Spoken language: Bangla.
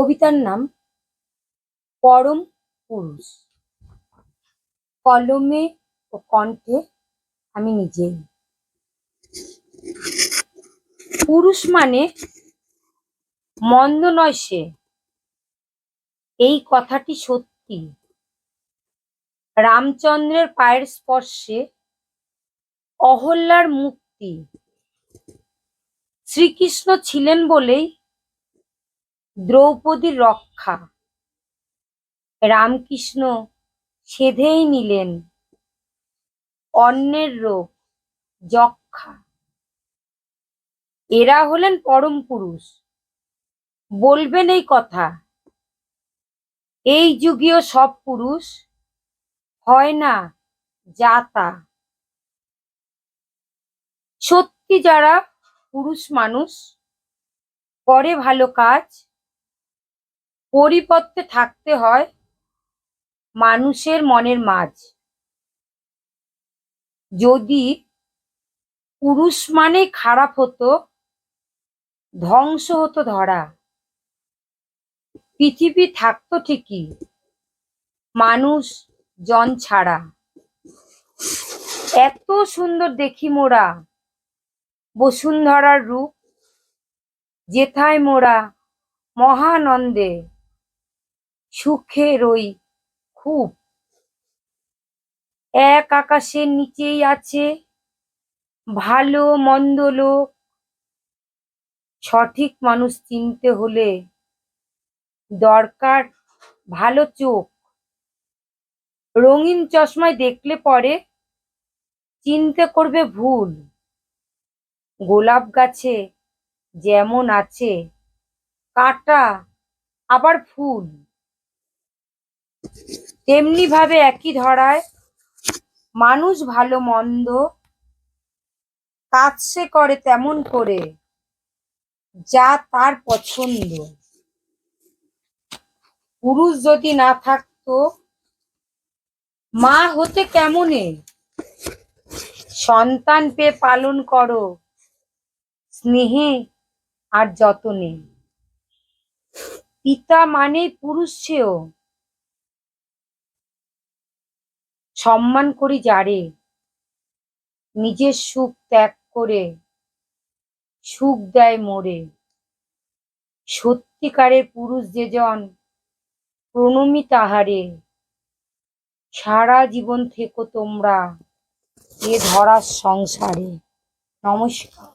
কবিতার নাম পরম পুরুষ। কলমে ও কণ্ঠে আমি নিজেই। পুরুষ মানে মন্দ নয় সে, এই কথাটি সত্যি। রামচন্দ্রের পায়ের স্পর্শে অহল্যার মুক্তি। শ্রীকৃষ্ণ ছিলেন বলেই দ্রৌপদীর রক্ষা। রামকৃষ্ণ সেধেই নিলেন অন্যের রোগ যক্ষ্মা। এরা হলেন পরম পুরুষ, বলবেন এই কথা। এই যুগীয় সব পুরুষ হয় না যা তা। সত্যি যারা পুরুষ মানুষ করে ভালো কাজ, পরিপথে থাকতে হয় মানুষের মনের মাঝ। যদি পুরুষ মানে খারাপ হতো, ধ্বংস হতো ধরা। পৃথিবী থাকতো ঠিকই মানুষ জন ছাড়া। এত সুন্দর দেখি মোরা বসুন্ধরার রূপ, যেথায় মোরা মহানন্দে সুখে রই খুব। এক আকাশের নিচেই আছে ভালো মন্দ লোক। সঠিক মানুষ চিনতে হলে দরকার ভালো চোখ। রঙিন চশমায় দেখলে পরে চিনতে করবে ভুল। গোলাপ গাছে যেমন আছে কাঁটা আবার ফুল, তেমনি ভাবে একই ধরায় মানুষ ভালো মন্দ কাজ সে করে তেমন করে যা তার পছন্দ। পুরুষ যদি না থাকতো মা হতে কেমনে? সন্তান পেয়ে পালন করো স্নেহে আর যতনে। পিতা মানে পুরুষ সেও, সম্মান করি যারে নিজের সুখ ত্যাগ করে সুখ দেয় মোরে। সত্যিকারের পুরুষ যেজন প্রণমী তাহারে। সারা জীবন থেকো তোমরা এ ধরার সংসারে। নমস্কার।